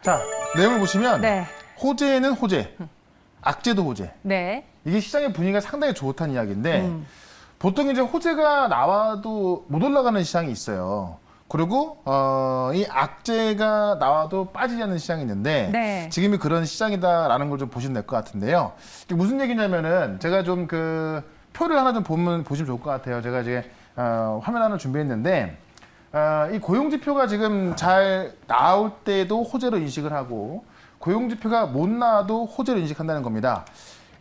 자, 내용을 보시면 네. 호재는 호재, 악재도 호재. 네. 이게 시장의 분위기가 상당히 좋다는 이야기인데 보통 이제 호재가 나와도 못 올라가는 시장이 있어요. 그리고 이 악재가 나와도 빠지지 않는 시장이 있는데 네. 지금이 그런 시장이다라는 걸 좀 보시면 될 것 같은데요. 이게 무슨 얘기냐면은 제가 좀 그 표를 하나 좀 보시면 좋을 것 같아요. 제가 이제 화면 하나 준비했는데 이 고용지표가 지금 잘 나올 때도 호재로 인식을 하고 고용지표가 못 나와도 호재로 인식한다는 겁니다.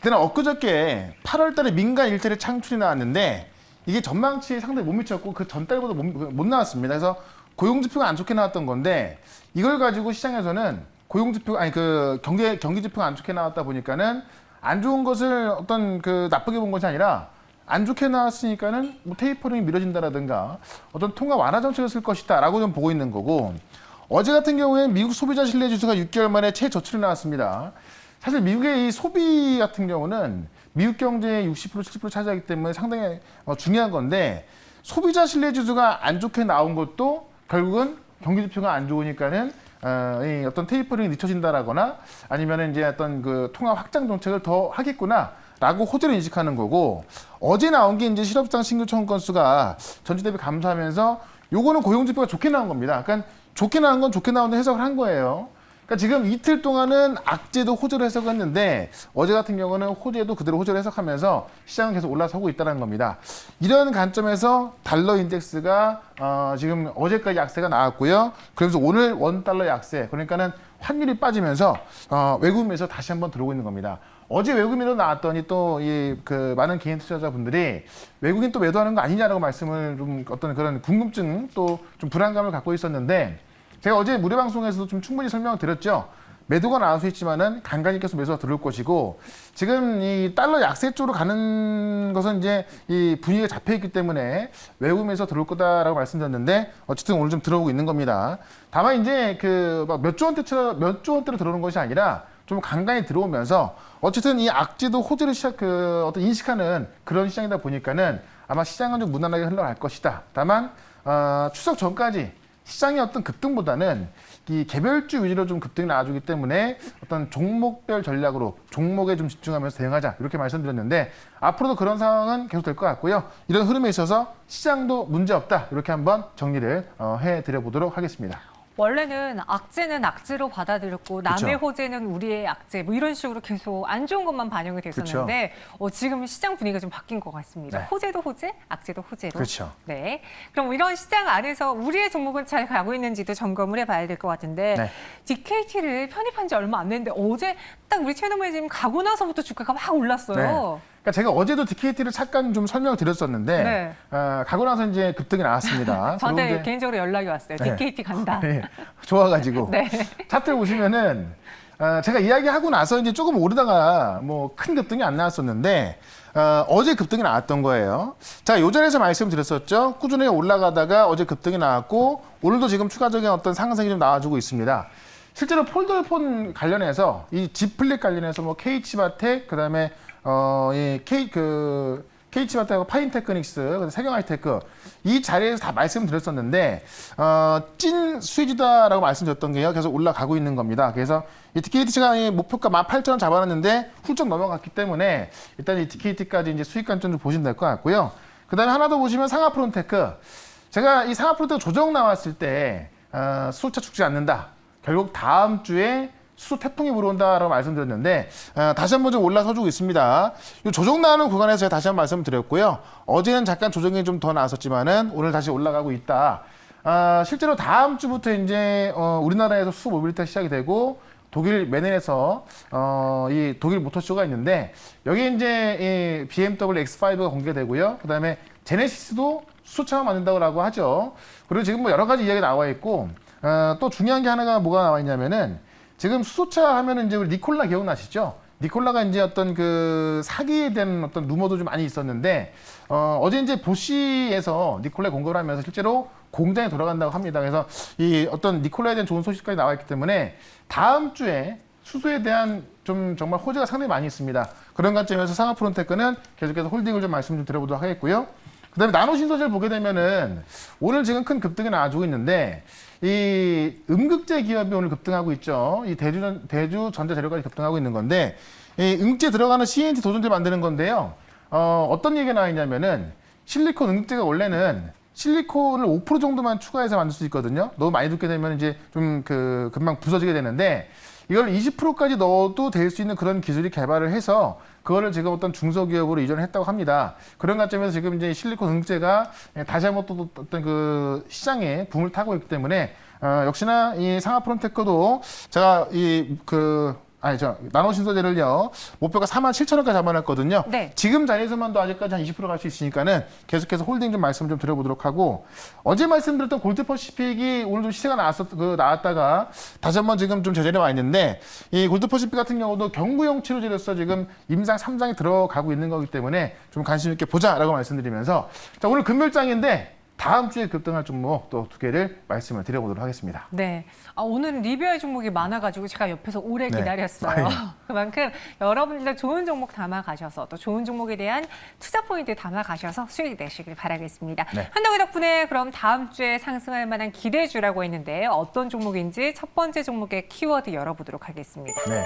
일단 엊그저께 8월 달에 민간 일자리 창출이 나왔는데 이게 전망치에 상당히 못 미쳤고 그 전달보다 못 나왔습니다. 그래서 고용지표가 안 좋게 나왔던 건데 이걸 가지고 시장에서는 고용지표 아니 그 경기지표가 안 좋게 나왔다 보니까는 안 좋은 것을 어떤 그 나쁘게 본 것이 아니라 안 좋게 나왔으니까는 뭐 테이퍼링이 미뤄진다라든가 어떤 통화 완화 정책을 쓸 것이다라고 좀 보고 있는 거고 어제 같은 경우에는 미국 소비자 신뢰 지수가 6개월 만에 최저치를 나왔습니다. 사실 미국의 이 소비 같은 경우는 미국 경제의 60% 70% 차지하기 때문에 상당히 중요한 건데 소비자 신뢰 지수가 안 좋게 나온 것도 결국은 경기 지표가 안 좋으니까는 이 어떤 테이퍼링이 늦춰진다라거나 아니면 이제 어떤 그 통화 확장 정책을 더 하겠구나라고 호재를 인식하는 거고 어제 나온 게 이제 실업당 신규 청원 건수가 전주 대비 감소하면서 요거는 고용 지표가 좋게 나온 겁니다. 그러니까 좋게 나온 건 좋게 나온다 해석을 한 거예요. 그러니까 지금 이틀 동안은 악재도 호재로 해석을 했는데 어제 같은 경우는 호재도 그대로 호재로 해석하면서 시장은 계속 올라서고 있다는 겁니다. 이런 관점에서 달러 인덱스가 지금 어제까지 약세가 나왔고요. 그러면서 오늘 원달러 약세, 그러니까는 환율이 빠지면서 외국인에서 다시 한번 들어오고 있는 겁니다. 어제 외국인으로 나왔더니 또 이 그 많은 개인 투자자분들이 외국인 또 매도하는 거 아니냐라고 말씀을 좀 어떤 그런 궁금증 또 좀 불안감을 갖고 있었는데 제가 어제 무료 방송에서도 좀 충분히 설명을 드렸죠. 매도가 나올 수 있지만은 간간히 계속 매수가 들어올 것이고 지금 이 달러 약세 쪽으로 가는 것은 이제 이 분위기가 잡혀 있기 때문에 외국인에서 들어올 거다라고 말씀드렸는데 어쨌든 오늘 좀 들어오고 있는 겁니다. 다만 이제 그 막 몇 조 원대로 들어오는 것이 아니라 좀 간간히 들어오면서 어쨌든 이 악재도 호재를 어떤 인식하는 그런 시장이다 보니까는 아마 시장은 좀 무난하게 흘러갈 것이다. 다만 추석 전까지 시장의 어떤 급등보다는 이 개별주 위주로 좀 급등이 나와주기 때문에 어떤 종목별 전략으로 종목에 좀 집중하면서 대응하자 이렇게 말씀드렸는데 앞으로도 그런 상황은 계속 될 것 같고요. 이런 흐름에 있어서 시장도 문제없다 이렇게 한번 정리를 해드려 보도록 하겠습니다. 원래는 악재는 악재로 받아들였고 남의 그쵸. 호재는 우리의 악재 뭐 이런 식으로 계속 안 좋은 것만 반영이 됐었는데 지금 시장 분위기가 좀 바뀐 것 같습니다. 네. 호재도 호재, 악재도 호재로. 그렇죠. 네. 그럼 이런 시장 안에서 우리의 종목은 잘 가고 있는지도 점검을 해봐야 될 것 같은데 네. DKT를 편입한 지 얼마 안 됐는데 어제 딱 우리 채널에 지금 가고 나서부터 주가가 막 올랐어요. 네. 그러니까 제가 어제도 DKT를 잠깐 좀 설명을 드렸었는데 네. 가고 나서 이제 급등이 나왔습니다. 저한테 그리고 이제 개인적으로 연락이 왔어요. 네. DKT 간다. 네, 좋아가지고 네. 차트를 보시면은 제가 이야기하고 나서 이제 조금 오르다가 뭐 큰 급등이 안 나왔었는데 어제 급등이 나왔던 거예요. 자, 요 자리에서 말씀드렸었죠. 꾸준히 올라가다가 어제 급등이 나왔고 오늘도 지금 추가적인 어떤 상승이 좀 나와주고 있습니다. 실제로 폴더폰 관련해서 이 지플릭 관련해서 뭐 KH바텍 그다음에 KH바텍하고 파인테크닉스, 세경하이테크 이 자리에서 다 말씀드렸었는데 찐 수혜주다라고 말씀드렸던 게요. 계속 올라가고 있는 겁니다. 그래서 이 DKT가 목표가 18,000원 잡아놨는데 훌쩍 넘어갔기 때문에 일단 이 DKT까지 이제 수익 관점 좀 보시면 될 것 같고요. 그다음에 하나 더 보시면 상하프론테크. 제가 이 상하프론테크 조정 나왔을 때 수소차 죽지 않는다. 결국 다음 주에 수소 태풍이 불어온다라고 말씀드렸는데 다시 한번 좀 올라서주고 있습니다. 이 조정 나오는 구간에서 제가 다시 한번 말씀드렸고요. 어제는 잠깐 조정이 좀 더 나왔었지만은 오늘 다시 올라가고 있다. 실제로 다음 주부터 이제 우리나라에서 수소 모빌리티가 시작이 되고 독일 메넨에서 이 독일 모터쇼가 있는데 여기 이제 이 BMW X5가 공개되고요. 그다음에 제네시스도 수소차가 만든다고 하죠. 그리고 지금 뭐 여러 가지 이야기가 나와 있고 또 중요한 게 하나가 뭐가 나와 있냐면은 지금 수소차 하면은 이제 우리 니콜라 기억나시죠? 니콜라가 이제 어떤 그 사기에 대한 어떤 루머도 좀 많이 있었는데 어제 이제 보시에서 니콜라에 공급을 하면서 실제로 공장에 돌아간다고 합니다. 그래서 이 어떤 니콜라에 대한 좋은 소식까지 나와 있기 때문에 다음 주에 수소에 대한 좀 정말 호재가 상당히 많이 있습니다. 그런 관점에서 상하프론테크는 계속해서 홀딩을 좀 말씀 좀 드려보도록 하겠고요. 그다음에 나노신소재를 보게 되면은 오늘 지금 큰 급등이 나와주고 있는데 이 음극재 기업이 오늘 급등하고 있죠. 이 대주 전자재료까지 급등하고 있는 건데 이 음극재 들어가는 CNT 도전제 만드는 건데요. 어떤 얘기가 나와 있냐면은 실리콘 음극재가 원래는 실리콘을 5% 정도만 추가해서 만들 수 있거든요. 너무 많이 넣게 되면 이제 좀 금방 부서지게 되는데 이걸 20%까지 넣어도 될 수 있는 그런 기술이 개발을 해서 그거를 지금 어떤 중소기업으로 이전을 했다고 합니다. 그런 관점에서 지금 이제 실리콘 음극재가 다시 한번 또 어떤 그 시장에 붐을 타고 있기 때문에 역시나 이 상하프론테크도 제가 나노신소재를요 목표가 47,000원까지 잡아놨거든요. 네. 지금 자리에서만도 아직까지 한 20% 갈 수 있으니까는 계속해서 홀딩 좀 말씀 좀 드려보도록 하고 어제 말씀드렸던 골드퍼시픽이 오늘 좀 시세가 나왔다가 다시 한번 지금 좀 제자리에 와 있는데 이 골드퍼시픽 같은 경우도 경구용 치료제로서 지금 임상 3장에 들어가고 있는 거기 때문에 좀 관심 있게 보자라고 말씀드리면서 자 오늘 금요일장인데 다음 주에 급등할 종목 또 2개를 말씀을 드려보도록 하겠습니다. 네. 오늘 리뷰할 종목이 많아가지고 제가 옆에서 오래 네. 기다렸어요. 그만큼 여러분들 좋은 종목 담아가셔서 또 좋은 종목에 대한 투자 포인트 담아가셔서 수익 내시길 바라겠습니다. 네. 한덕기 덕분에 그럼 다음 주에 상승할 만한 기대주라고 했는데 어떤 종목인지 첫 번째 종목의 키워드 열어보도록 하겠습니다. 네.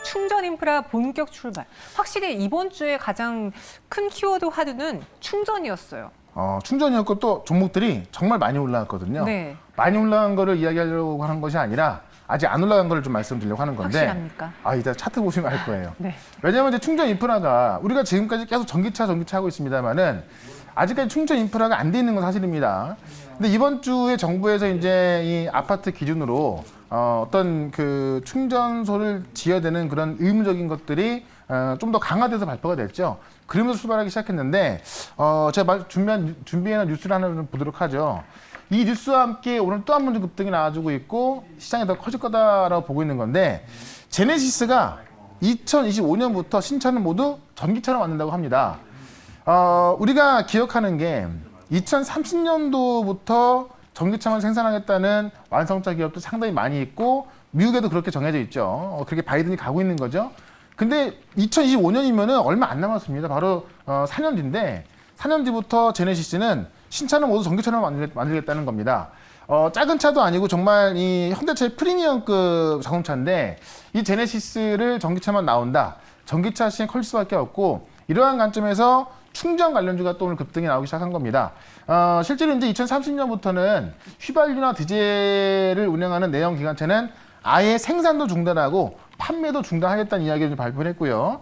충전 인프라 본격 출발. 확실히 이번 주에 가장 큰 키워드 화두는 충전이었어요. 충전이었고 또 종목들이 정말 많이 올라왔거든요. 네. 많이 올라간 거를 이야기하려고 하는 것이 아니라 아직 안 올라간 거를 좀 말씀드리려고 하는 건데 확실합니까? 이따 차트 보시면 알 거예요. 네. 왜냐하면 이제 충전 인프라가 우리가 지금까지 계속 전기차 하고 있습니다만은 아직까지 충전 인프라가 안 돼 있는 건 사실입니다. 근데 이번 주에 정부에서 이제 이 아파트 기준으로 어떤 그 충전소를 지어야 되는 그런 의무적인 것들이 좀 더 강화돼서 발표가 됐죠. 그러면서 출발하기 시작했는데 제가 준비해놓은 뉴스를 하나 좀 보도록 하죠. 이 뉴스와 함께 오늘 또 한 번 급등이 나와주고 있고 시장이 더 커질 거다라고 보고 있는 건데 제네시스가 2025년부터 신차는 모두 전기차로 만든다고 합니다. 우리가 기억하는 게 2030년도부터 전기차만 생산하겠다는 완성차 기업도 상당히 많이 있고 미국에도 그렇게 정해져 있죠. 그렇게 바이든이 가고 있는 거죠. 근데 2025년이면은 얼마 안 남았습니다. 바로 4년 뒤인데 4년 뒤부터 제네시스는 신차는 모두 전기차로 만들겠다는 겁니다. 작은 차도 아니고 정말 이 현대차의 프리미엄급 자동차인데 이 제네시스를 전기차만 나온다. 전기차 시장 커질 수밖에 없고 이러한 관점에서 충전 관련주가 또 오늘 급등이 나오기 시작한 겁니다. 실제로 이제 2030년부터는 휘발유나 디젤을 운영하는 내연 기관차는 아예 생산도 중단하고 판매도 중단하겠다는 이야기를 발표를 했고요.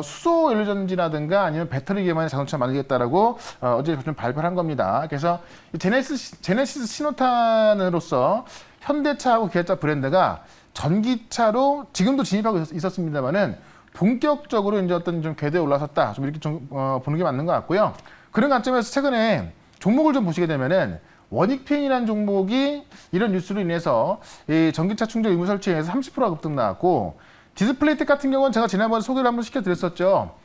수소 연료전지라든가 아니면 배터리 기반의 자동차 만들겠다라고 어제 좀 발표를 한 겁니다. 그래서 제네시스 신호탄으로서 현대차하고 기아차 브랜드가 전기차로 지금도 진입하고 있었습니다만은 본격적으로 이제 어떤 좀 궤도에 올라섰다. 좀 이렇게 좀 보는 게 맞는 것 같고요. 그런 관점에서 최근에 종목을 좀 보시게 되면은 원익펜이라는 종목이 이런 뉴스로 인해서 이 전기차 충전 의무 설치에서 30%가 급등 나왔고 디스플레이텍 같은 경우는 제가 지난번에 소개를 한번 시켜드렸었죠.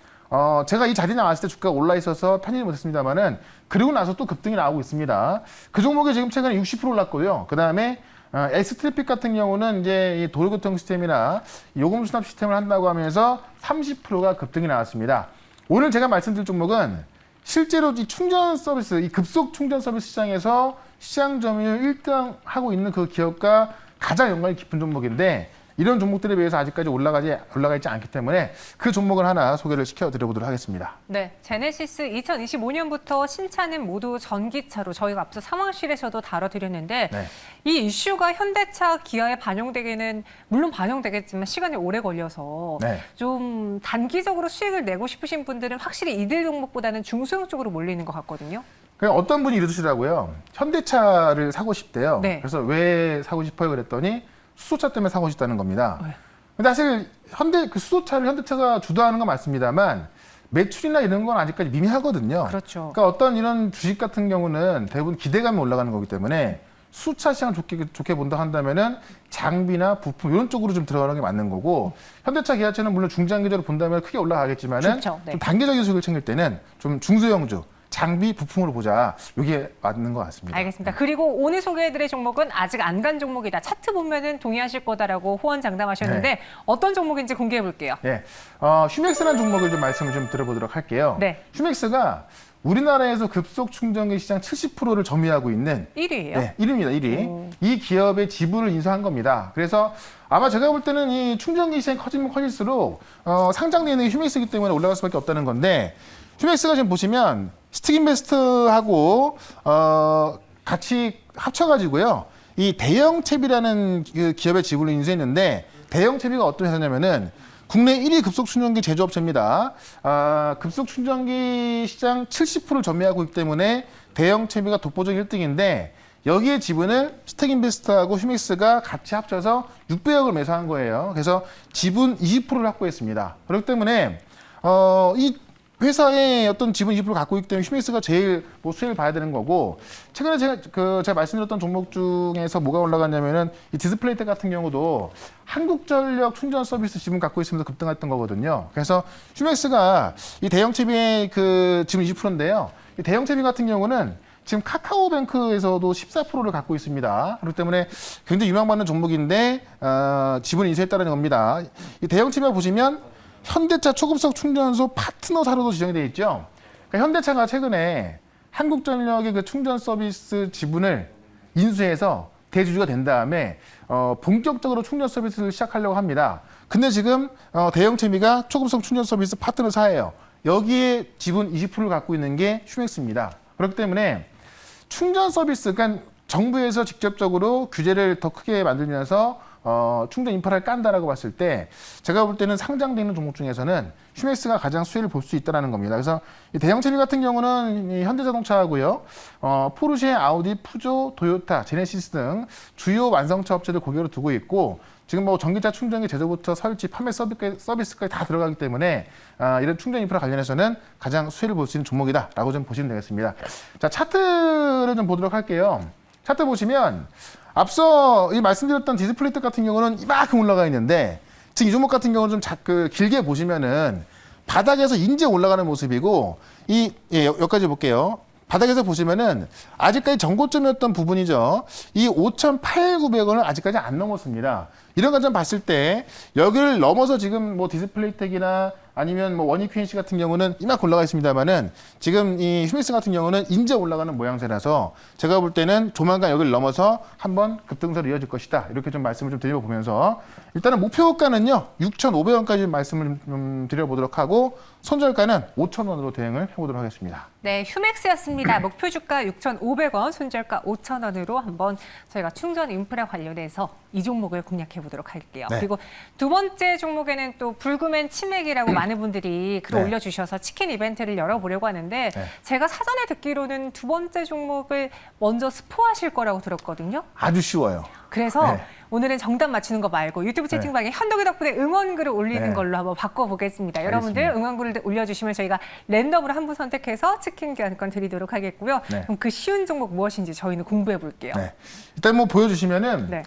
제가 이 자리에 나왔을 때 주가가 올라 있어서 편입이 못했습니다만은 그리고 나서 또 급등이 나오고 있습니다. 그 종목이 지금 최근에 60% 올랐고요. 그 다음에 엑스트래픽 같은 경우는 이제 이 도로교통 시스템이나 요금 수납 시스템을 한다고 하면서 30%가 급등이 나왔습니다. 오늘 제가 말씀드릴 종목은 실제로 이 충전 서비스, 이 급속 충전 서비스 시장에서 시장 점유율 1등 하고 있는 그 기업과 가장 연관이 깊은 종목인데 이런 종목들에 비해서 아직까지 올라가 있지 않기 때문에 그 종목을 하나 소개를 시켜드려보도록 하겠습니다. 네, 제네시스 2025년부터 신차는 모두 전기차로 저희가 앞서 상황실에서도 다뤄드렸는데 네. 이 이슈가 현대차, 기아에 반영되기는 물론 반영되겠지만 시간이 오래 걸려서 네. 좀 단기적으로 수익을 내고 싶으신 분들은 확실히 이들 종목보다는 중소형 쪽으로 몰리는 것 같거든요. 그냥 어떤 분이 이러시더라고요. 현대차를 사고 싶대요. 네. 그래서 왜 사고 싶어요? 그랬더니 수소차 때문에 사고 싶다는 겁니다. 네. 근데 사실 수소차를 현대차가 주도하는 건 맞습니다만 매출이나 이런 건 아직까지 미미하거든요. 그렇죠. 그러니까 어떤 이런 주식 같은 경우는 대부분 기대감이 올라가는 거기 때문에 수차 시장을 좋게 본다 한다면은 장비나 부품 이런 쪽으로 좀 들어가는 게 맞는 거고 현대차, 기아차는 물론 중장기적으로 본다면 크게 올라가겠지만은 그렇죠. 네. 좀 단기적인 수익을 챙길 때는 좀 중소형주 장비 부품으로 보자. 이게 맞는 것 같습니다. 알겠습니다. 그리고 오늘 소개해드릴 종목은 아직 안 간 종목이다. 차트 보면은 동의하실 거다라고 호언장담하셨는데 네. 어떤 종목인지 공개해 볼게요. 네, 휴맥스라는 종목을 좀 말씀을 좀 들어보도록 할게요. 네. 휴맥스가 우리나라에서 급속 충전기 시장 70%를 점유하고 있는 1위예요? 네, 1위입니다. 1위. 이 기업의 지분을 인수한 겁니다. 그래서 아마 제가 볼 때는 이 충전기 시장이 커지면 커질수록 상장되어 있는 게 휴맥스이기 때문에 올라갈 수밖에 없다는 건데 휴맥스가 지금 보시면 스틱인베스트하고 같이 합쳐가지고요. 이 대영채비라는 그 기업의 지분을 인수했는데 대영채비가 어떤 회사냐면은 국내 1위 급속 충전기 제조업체입니다. 급속 충전기 시장 70%를 점유하고 있기 때문에 대영채비가 독보적 1등인데 여기에 지분을 스택인베스트하고 휴맥스가 같이 합쳐서 600억을 매수한 거예요. 그래서 지분 20%를 확보했습니다. 그렇기 때문에 이 회사의 어떤 지분 20%를 갖고 있기 때문에 휴맥스가 제일 뭐 수혜를 봐야 되는 거고 최근에 제가 말씀드렸던 종목 중에서 뭐가 올라갔냐면은 이 디스플레이텍 같은 경우도 한국전력 충전 서비스 지분 갖고 있으면서 급등했던 거거든요. 그래서 휴맥스가 이 대형채비의 그 지분 20%인데요. 이 대형채비 같은 경우는 지금 카카오뱅크에서도 14%를 갖고 있습니다. 그렇기 때문에 굉장히 유망받는 종목인데 지분 인수했다는 겁니다. 이 대형채비가 보시면 현대차 초급속 충전소 파트너사로도 지정이 되어 있죠. 그러니까 현대차가 최근에 한국전력의 그 충전 서비스 지분을 인수해서 대주주가 된 다음에 본격적으로 충전 서비스를 시작하려고 합니다. 근데 지금 대형채비가 초급속 충전 서비스 파트너사예요. 여기에 지분 20%를 갖고 있는 게 휴맥스입니다. 그렇기 때문에 충전 서비스, 그러니까 정부에서 직접적으로 규제를 더 크게 만들면서 충전 인프라를 깐다라고 봤을 때 제가 볼 때는 상장되는 종목 중에서는 휴맥스가 가장 수혜를 볼 수 있다는 겁니다. 그래서 이 대형채비 같은 경우는 이 현대자동차하고요, 포르쉐, 아우디, 푸조, 토요타, 제네시스 등 주요 완성차 업체를 고객으로 두고 있고 지금 뭐 전기차 충전기 제조부터 설치, 판매 서비스까지 다 들어가기 때문에 이런 충전 인프라 관련해서는 가장 수혜를 볼 수 있는 종목이다라고 좀 보시면 되겠습니다. 자, 차트를 좀 보도록 할게요. 차트 보시면 앞서 이 말씀드렸던 디스플레이텍 같은 경우는 이만큼 올라가 있는데 지금 이 종목 같은 경우는 좀 길게 보시면은 바닥에서 인제 올라가는 모습이고 여기까지 볼게요. 바닥에서 보시면은 아직까지 전고점이었던 부분이죠. 이 5,800원을 아직까지 안 넘었습니다. 이런 것 좀 봤을 때 여기를 넘어서 지금 뭐 디스플레이텍이나 아니면 뭐 원익QNC 같은 경우는 이만큼 올라가 있습니다만은 지금 이 휴맥스 같은 경우는 인제 올라가는 모양새라서 제가 볼 때는 조만간 여기를 넘어서 한번 급등세로 이어질 것이다. 이렇게 좀 말씀을 좀 드려보면서 일단은 목표가는요 6,500원까지 말씀을 좀 드려보도록 하고 손절가는 5,000원으로 대응을 해보도록 하겠습니다. 네, 휴맥스였습니다. 목표 주가 6,500원, 손절가 5,000원으로 한번 저희가 충전 인프라 관련해서 이 종목을 공략해 보도록 할게요. 네. 그리고 두 번째 종목에는 또 불금엔 치맥이라고 많은 분들이 글 네. 올려주셔서 치킨 이벤트를 열어보려고 하는데 네. 제가 사전에 듣기로는 두 번째 종목을 먼저 스포하실 거라고 들었거든요. 아주 쉬워요. 그래서 네. 오늘은 정답 맞추는 거 말고 유튜브 채팅방에 현덕이 덕분에 응원글을 올리는 네. 걸로 한번 바꿔보겠습니다. 알겠습니다. 여러분들 응원글을 올려주시면 저희가 랜덤으로 한 분 선택해서 치킨 교환권 드리도록 하겠고요. 네. 그럼 그 쉬운 종목 무엇인지 저희는 공부해 볼게요. 네. 일단 뭐 보여주시면은 네.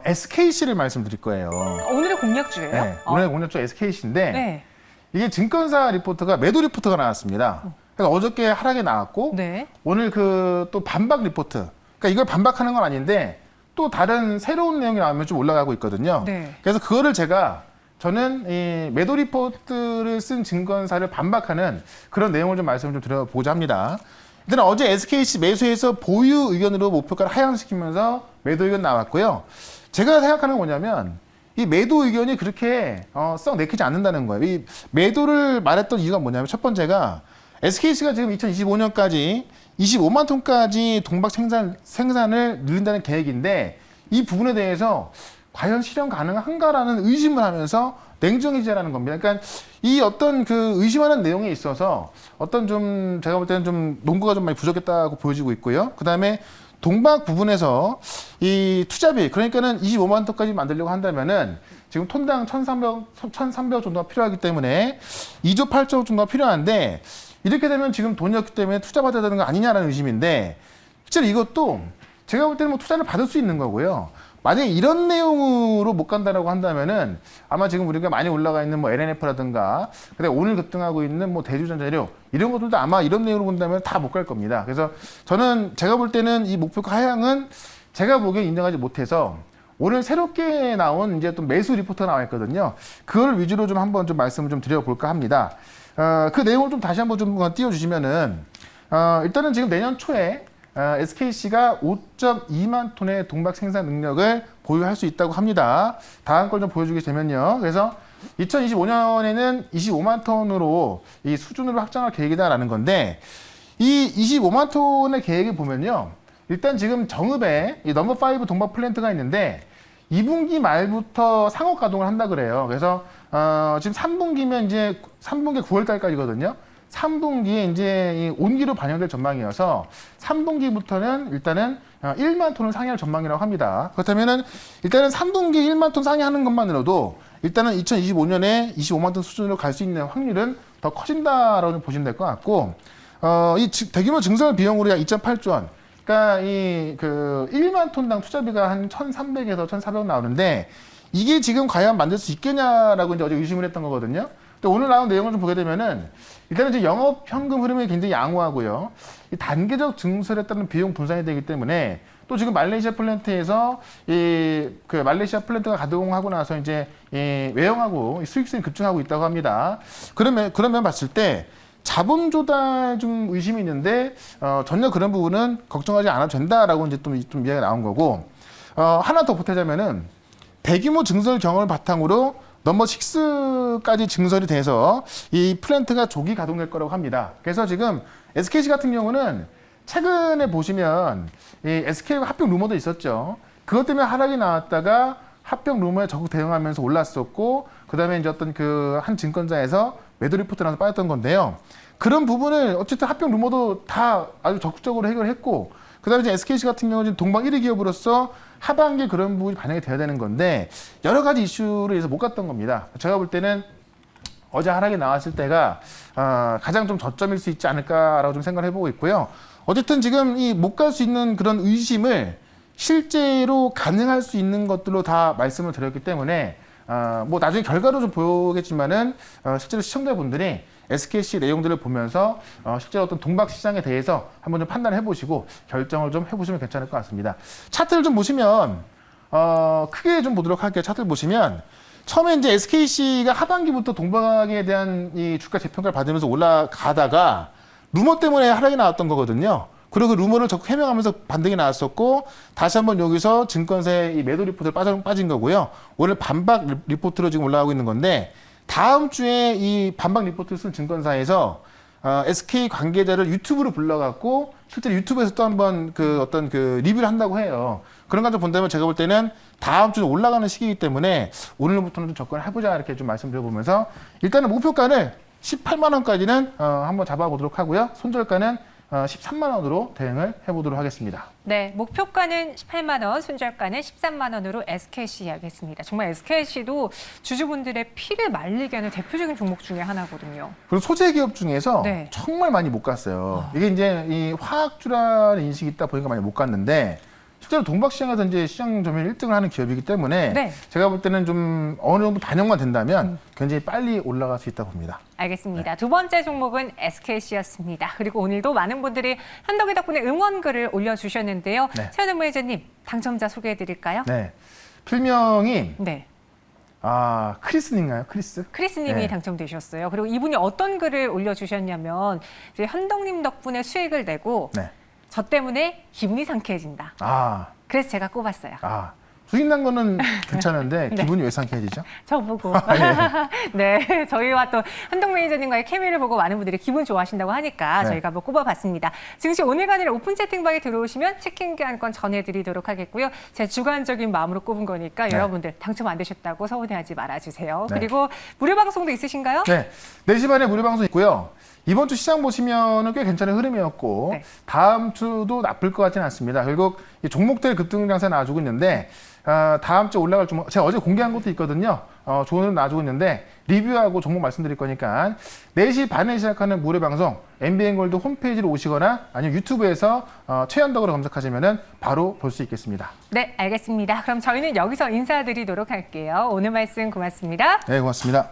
SKC를 말씀드릴 거예요. 오늘의 공략주예요? 네. 오늘 공략주 SKC인데 네. 이게 증권사 리포트가 매도 리포트가 나왔습니다. 그러니까 어저께 하락이 나왔고 네. 오늘 그 또 반박 리포트. 그러니까 이걸 반박하는 건 아닌데 또 다른 새로운 내용이 나오면 좀 올라가고 있거든요. 네. 그래서 그거를 저는 이 매도 리포트를 쓴 증권사를 반박하는 그런 내용을 좀 말씀을 좀 드려보고자 합니다. 일단 어제 SKC 매수해서 보유 의견으로 목표가를 하향시키면서 매도 의견 나왔고요. 제가 생각하는 건 뭐냐면 이 매도 의견이 그렇게 썩 내키지 않는다는 거예요. 이 매도를 말했던 이유가 뭐냐면 첫 번째가 SKC가 지금 2025년까지 25만 톤까지 동박 생산을 늘린다는 계획인데 이 부분에 대해서 과연 실현 가능한가라는 의심을 하면서 냉정해지라는 겁니다. 그러니까 이 어떤 그 의심하는 내용에 있어서 어떤 좀 제가 볼 때는 좀 논거가 좀 많이 부족했다고 보여지고 있고요. 그 다음에 동박 부분에서 이 투자비 그러니까는 25만 톤까지 만들려고 한다면은 지금 톤당 1,300 정도가 필요하기 때문에 2조 8조 정도가 필요한데 이렇게 되면 지금 돈이 없기 때문에 투자 받아야 되는 거 아니냐라는 의심인데 실제로 이것도 제가 볼 때는 뭐 투자를 받을 수 있는 거고요. 만약에 이런 내용으로 못 간다라고 한다면은 아마 지금 우리가 많이 올라가 있는 뭐 LNF라든가 그래 오늘 급등하고 있는 뭐 대주전자료 이런 것들도 아마 이런 내용으로 본다면 다 못 갈 겁니다. 그래서 저는 제가 볼 때는 이 목표가 하향은 제가 보기엔 인정하지 못해서 오늘 새롭게 나온 이제 또 매수 리포트가 나와 있거든요. 그걸 위주로 좀 한번 좀 말씀을 좀 드려볼까 합니다. 그 내용을 좀 다시 한번 좀 띄워주시면은 일단은 지금 내년 초에 SKC가 5.2만 톤의 동박 생산 능력을 보유할 수 있다고 합니다. 다음 걸 좀 보여주게 되면요. 그래서 2025년에는 25만 톤으로 이 수준으로 확장할 계획이다라는 건데 이 25만 톤의 계획을 보면요. 일단 지금 정읍에 이 넘버 5 동박 플랜트가 있는데 2분기 말부터 상업 가동을 한다 그래요. 그래서 지금 3분기면 이제 3분기 9월 달까지거든요. 3분기에 이제 이 온기로 반영될 전망이어서 3분기부터는 일단은 1만 톤을 상회할 전망이라고 합니다. 그렇다면은 일단은 3분기 1만 톤 상회하는 것만으로도 일단은 2025년에 25만 톤 수준으로 갈 수 있는 확률은 더 커진다라고 보시면 될 것 같고, 이 대규모 증설 비용으로 약 2.8조 원. 그러니까 이 그 1만 톤당 투자비가 한 1,300에서 1,400 나오는데 이게 지금 과연 만들 수 있겠냐라고 이제 어제 의심을 했던 거거든요. 근데 오늘 나온 내용을 좀 보게 되면은 일단은 이제 영업 현금 흐름이 굉장히 양호하고요. 이 단계적 증설에 따른 비용 분산이 되기 때문에 또 지금 말레이시아 플랜트에서 이 그 말레이시아 플랜트가 가동하고 나서 이제 이 외형하고 수익성이 급증하고 있다고 합니다. 그러면 봤을 때 자본 조달 좀 의심이 있는데 전혀 그런 부분은 걱정하지 않아도 된다라고 이제 좀 이야기가 나온 거고, 하나 더 보태자면은 대규모 증설 경험을 바탕으로 넘버 6까지 증설이 돼서 이 플랜트가 조기 가동될 거라고 합니다. 그래서 지금 SKC 같은 경우는 최근에 보시면 이 SK와 합병 루머도 있었죠. 그것 때문에 하락이 나왔다가 합병 루머에 적극 대응하면서 올랐었고, 그다음에 이제 어떤 그 한 증권사에서 매도 리포트 나서 빠졌던 건데요. 그런 부분을 어쨌든 합병 루머도 다 아주 적극적으로 해결했고, 그다음에 이제 SKC 같은 경우는 동방 1위 기업으로서 하반기에 그런 부분이 반영이 돼야 되는 건데 여러 가지 이슈로 인해서 못 갔던 겁니다. 제가 볼 때는 어제 하락이 나왔을 때가 가장 좀 저점일 수 있지 않을까라고 좀 생각을 해보고 있고요. 어쨌든 지금 이 못 갈 수 있는 그런 의심을 실제로 가능할 수 있는 것들로 다 말씀을 드렸기 때문에 뭐 나중에 결과로 좀 보겠지만은 실제로 시청자분들이 SKC 내용들을 보면서 실제로 어떤 동박 시장에 대해서 한번 좀 판단을 해보시고 결정을 좀 해보시면 괜찮을 것 같습니다. 차트를 좀 보시면 크게 좀 보도록 할게요. 차트를 보시면 처음에 이제 SKC가 하반기부터 동박에 대한 이 주가 재평가를 받으면서 올라가다가 루머 때문에 하락이 나왔던 거거든요. 그리고 그 루머를 적극 해명하면서 반등이 나왔었고 다시 한번 여기서 증권사의 이 매도 리포트를 빠진 거고요. 오늘 반박 리포트로 지금 올라가고 있는 건데 다음 주에 이 반박 리포트를 쓴 증권사에서 SK 관계자를 유튜브로 불러갖고 실제로 유튜브에서 또 한번 그 어떤 그 리뷰를 한다고 해요. 그런 거 좀 본다면 제가 볼 때는 다음 주에 올라가는 시기이기 때문에 오늘부터는 좀 접근을 해보자 이렇게 좀 말씀드려보면서 일단은 목표가를 18만 원까지는 한번 잡아보도록 하고요. 손절가는 13만 원으로 대응을 해보도록 하겠습니다. 네, 목표가는 18만 원, 손절가는 13만 원으로 SKC 이야기했습니다. 정말 SKC도 주주분들의 피를 말리게 하는 대표적인 종목 중에 하나거든요. 그리고 소재 기업 중에서 네. 정말 많이 못 갔어요. 이게 이제 이 화학주라는 인식이 있다 보니까 많이 못 갔는데 실제로 동박시장에서 이제 시장 점유율 1등을 하는 기업이기 때문에 네. 제가 볼 때는 좀 어느 정도 반영만 된다면 굉장히 빨리 올라갈 수 있다고 봅니다. 알겠습니다. 두 번째 종목은 SKC였습니다. 그리고 오늘도 많은 분들이 현덕이 덕분에 응원글을 올려주셨는데요. 네. 최현우 매니저님, 당첨자 소개해드릴까요? 네, 필명이 네. 크리스인가요? 크리스? 크리스님이 네. 당첨되셨어요. 그리고 이분이 어떤 글을 올려주셨냐면 이제 현덕님 덕분에 수익을 내고 네. 저 때문에 기분이 상쾌해진다. 그래서 제가 꼽았어요. 수익 난 거는 괜찮은데 네. 기분이 왜 상쾌해지죠? 저 보고. 예. 네, 저희와 또 현동 매니저님과의 케미를 보고 많은 분들이 기분 좋아하신다고 하니까 네. 저희가 한번 꼽아봤습니다. 증시 오늘과 내일 오픈 채팅방에 들어오시면 치킨 교환권 전해드리도록 하겠고요. 제 주관적인 마음으로 꼽은 거니까 네. 여러분들 당첨 안 되셨다고 서운해하지 말아주세요. 네. 그리고 무료 방송도 있으신가요? 네, 4시 반에 무료 방송 있고요. 이번 주 시장 보시면은 꽤 괜찮은 흐름이었고 네. 다음 주도 나쁠 것 같지는 않습니다. 결국 이 종목들 급등 장세 나와주고 있는데 다음 주 올라갈 종목 제가 어제 공개한 것도 있거든요. 좋은 흐름 나와주고 있는데 리뷰하고 종목 말씀드릴 거니까 4시 반에 시작하는 무료 방송 MBN골드 홈페이지로 오시거나 아니면 유튜브에서 최현덕으로 검색하시면은 바로 볼 수 있겠습니다. 네, 알겠습니다. 그럼 저희는 여기서 인사드리도록 할게요. 오늘 말씀 고맙습니다. 네, 고맙습니다.